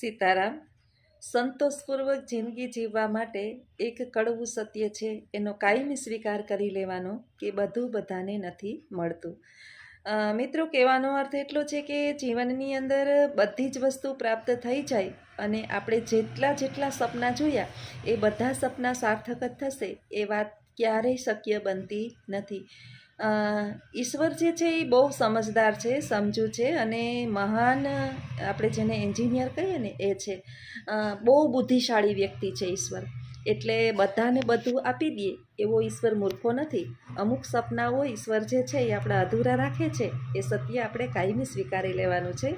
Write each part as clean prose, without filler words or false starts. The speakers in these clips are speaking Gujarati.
સીતારામ. સંતોષપૂર્વક જિંદગી જીવવા માટે એક કડવું સત્ય છે, એનો કાયમી સ્વીકાર કરી લેવાનો કે બધું બધાને નથી મળતું. મિત્રો, કહેવાનો અર્થ એટલો છે કે જીવનની અંદર બધી જ વસ્તુ પ્રાપ્ત થઈ જાય અને આપણે જેટલા જેટલા સપના જોયા એ બધા સપના સાર્થક જ થશે એ વાત ક્યારેય શક્ય બનતી નથી. ઈશ્વર જે છે એ બહુ સમજદાર છે, સમજુ છે અને મહાન, આપણે જેને એન્જિનિયર કહીએ ને એ છે. બહુ બુદ્ધિશાળી વ્યક્તિ છે ઈશ્વર. એટલે બધાને બધું આપી દે એવો ઈશ્વર મૂર્ખો નથી. અમુક સપનાઓ ઈશ્વર જે છે એ આપણા અધૂરા રાખે છે, એ સત્ય આપણે કાયમી સ્વીકારી લેવાનું છે.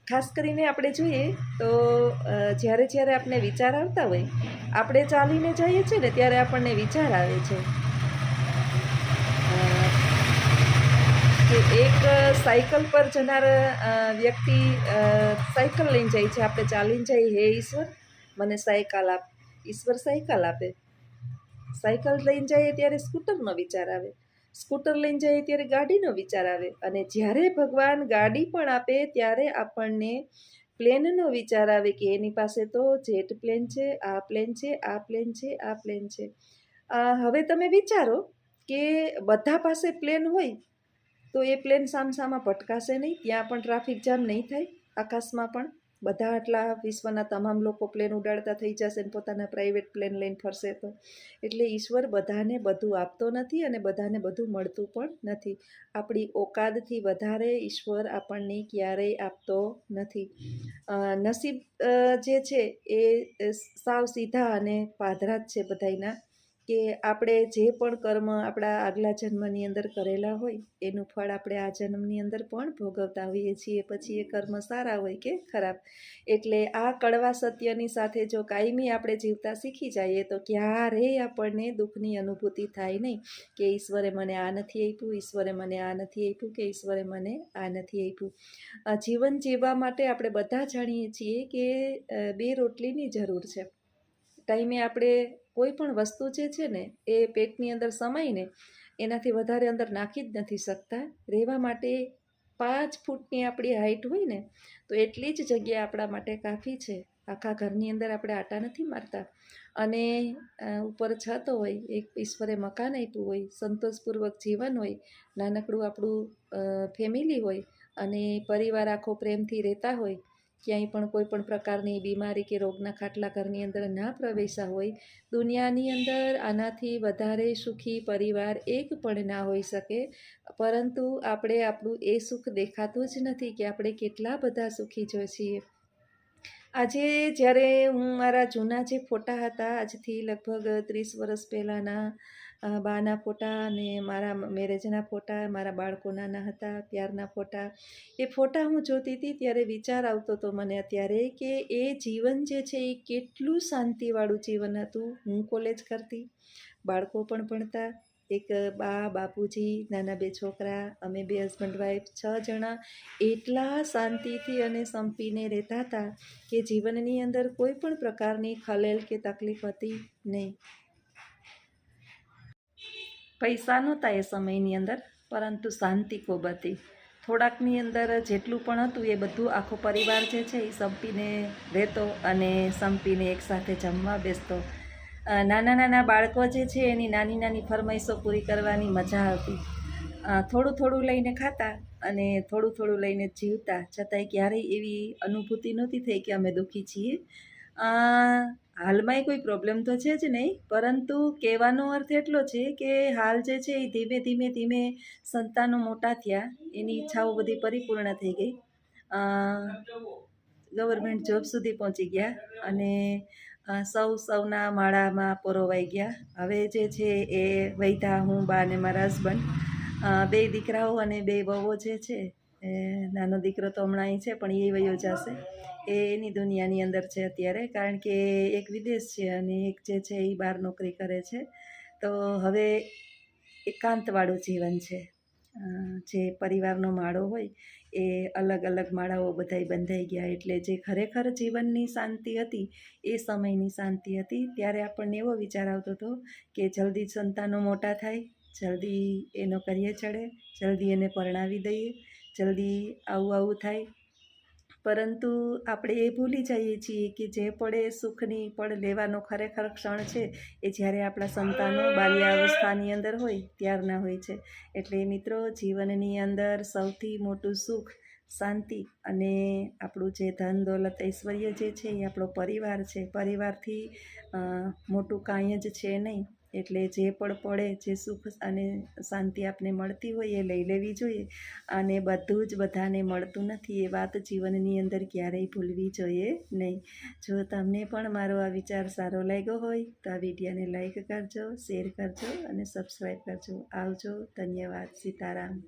ખાસ કરીને આપણે જોઈએ તો જ્યારે જ્યારે આપણને વિચાર આવતા હોય, આપણે ચાલીને જઈએ છીએ ને ત્યારે આપણને વિચાર આવે છે કે એક સાયકલ પર જનાર વ્યક્તિ સાયકલ લઈને જાય છે, આપણે ચાલીને જઈએ, હે ઈશ્વર મને સાયકલ આપ. ઈશ્વર સાયકલ આપે. સાયકલ લઈને જઈએ ત્યારે સ્કૂટરનો વિચાર આવે, સ્કૂટર લઈને જઈએ ત્યારે ગાડીનો વિચાર આવે, અને જ્યારે ભગવાન ગાડી પણ આપે ત્યારે આપણને પ્લેનનો વિચાર આવે કે એની પાસે તો જેટ પ્લેન છે, આ પ્લેન છે, આ પ્લેન છે, આ પ્લેન છે. હવે તમે વિચારો કે બધા પાસે પ્લેન હોય તો એ પ્લેન સામસામા ભટકાશે નહીં, ત્યાં પણ ટ્રાફિક જામ નહીં થાય. આકાશમાં પણ બધા આટલા વિશ્વના તમામ લોકો પ્લેન ઉડાડતા થઈ જશે ને પોતાના પ્રાઇવેટ પ્લેન લઈને ફરશે તો. એટલે ઈશ્વર બધાને બધું આપતો નથી અને બધાને બધું મળતું પણ નથી. આપણી ઓકાદથી વધારે ઈશ્વર આપણને ક્યારેય આપતો નથી. નસીબ જે છે એ સાવ સીધા અને પાધરા જ છે બધાયના, કે આપણે જે પણ કર્મ આપણા આગલા જન્મની અંદર કરેલા હોય એનું ફળ આપણે આ જન્મની અંદર પણ ભોગવતા હોઈએ છીએ, પછી એ કર્મ સારા હોય કે ખરાબ. એટલે આ કડવા સત્યની સાથે જો કાયમી આપણે જીવતા શીખી જઈએ તો ક્યારેય આપણને દુઃખની અનુભૂતિ થાય નહીં કે ઈશ્વરે મને આ નથી આપ્યું, ઈશ્વરે મને આ નથી આપ્યું, કે ઈશ્વરે મને આ નથી આપ્યું. જીવન જીવવા માટે આપણે બધા જાણીએ છીએ કે બે રોટલીની જરૂર છે. ટાઈમે આપણે કોઈ પણ વસ્તુ જે છે ને એ પેટની અંદર સમાઈને એનાથી વધારે અંદર નાખી જ નથી શકતા. રહેવા માટે 5 ફૂટની આપણી હાઈટ હોય ને તો એટલી જ જગ્યા આપણા માટે કાફી છે. આખા ઘરની અંદર આપણે આટા નથી મારતા. અને ઉપર છત હોય, એક ઈશ્વરે મકાન આપ્યું હોય, સંતોષપૂર્વક જીવન હોય, નાનકડું આપણું ફેમિલી હોય અને પરિવાર આખો પ્રેમથી રહેતા હોય, ક્યાંય પણ કોઈ પણ પ્રકારની બીમારી કે રોગના ખાટલા ઘરની અંદર ના પ્રવેશા હોય. દુનિયાની અંદર આનાથી વધારે સુખી પરિવાર એક પણ ના હોઈ શકે. પરંતુ આપણે આપણું એ સુખ દેખાતું જ નથી કે આપણે કેટલા બધા સુખી જોઈએ છીએ. આજે જ્યારે હું મારા જૂના જે ફોટા હતા, આજથી લગભગ 30 વર્ષ પહેલાંના બાના ફોટા અને મારા મેરેજના ફોટા, મારા બાળકો નાના હતા ત્યારના ફોટા, એ ફોટા હું જોતી હતી ત્યારે વિચાર આવતો હતો મને અત્યારે કે એ જીવન જે છે એ કેટલું શાંતિવાળું જીવન હતું. હું કોલેજ કરતી, બાળકો પણ ભણતા, એક બા, બાપુજી, નાના 2 છોકરા, અમે 2 હસબન્ડ વાઈફ, 6 જણા એટલા શાંતિથી અને સંપીને રહેતા હતા કે જીવનની અંદર કોઈ પણ પ્રકારની ખલેલ કે તકલીફ હતી નહીં. પૈસા નહોતા એ સમયની અંદર, પરંતુ શાંતિ ખૂબ હતી. થોડાકની અંદર જેટલું પણ હતું એ બધું આખો પરિવાર જે છે એ સંપીને રહેતો અને સંપીને એકસાથે જમવા બેસતો. નાના નાના બાળકો જે છે એની નાની નાની ફરમાઈશો પૂરી કરવાની મજા આવતી. થોડું થોડું લઈને ખાતા અને થોડું થોડું લઈને જીવતા, છતાંય ક્યારેય એવી અનુભૂતિ નહોતી થઈ કે અમે દુઃખી છીએ. હાલમાંય કોઈ પ્રોબ્લેમ તો છે જ નહીં, પરંતુ કહેવાનો અર્થ એટલો છે કે હાલ જે છે એ ધીમે ધીમે ધીમે સંતાનો મોટા થયા, એની ઈચ્છાઓ બધી પરિપૂર્ણ થઈ ગઈ, ગવર્મેન્ટ જોબ સુધી પહોંચી ગયા અને સૌના માળામાં પરોવાઈ ગયા. હવે જે છે એ વૈધા હું, બા ને મારા હસબન્ડ, 2 દીકરાઓ અને 2 વહુઓ જે છે. નાનો દીકરો તો હમણાં અહીં છે પણ એ વયો જશે, એ એની દુનિયાની અંદર છે અત્યારે, કારણ કે એક વિદેશ છે અને એક જે છે એ બહાર નોકરી કરે છે. તો હવે એકાંતવાળું જીવન છે. જે પરિવારનો માળો હોય એ અલગ અલગ માળાઓ બધાય બંધાઈ ગયા. એટલે જે ખરેખર જીવનની શાંતિ હતી એ સમયની શાંતિ હતી. ત્યારે આપણને એવો વિચાર આવતો હતો કે જલ્દી સંતાનો મોટા થાય, જલ્દી એ નોકરીએ ચડે, જલ્દી એને પરણાવી દઈએ, જલ્દી આવું આવું થાય. પરંતુ આપણે એ ભૂલી જઈએ છીએ કે જે પળે સુખની પળ લેવાનો ખરેખર ક્ષણ છે એ જ્યારે આપણા સંતાનો બાલ્યાવસ્થાની અંદર હોય ત્યારના હોય છે. એટલે મિત્રો, જીવનની અંદર સૌથી મોટું સુખ, શાંતિ અને આપણું જે ધન દોલત ઐશ્વર્ય જે છે એ આપણો પરિવાર છે. પરિવારથી મોટું કાંઈ જ છે નહીં. એટલે જે પણ પડે, જે સુખ અને શાંતિ આપને મળતી હોય એ લઈ લેવી જોઈએ. અને બધું જ બધાને મળતું નથી, એ વાત જીવનની અંદર ક્યારેય ભૂલવી જોઈએ નહીં. જો તમને પણ મારો આ વિચાર સારો લાગ્યો હોય તો આ વિડીયોને લાઈક કરજો, શેર કરજો અને સબસ્ક્રાઈબ કરજો. આવજો. ધન્યવાદ. સીતારામ.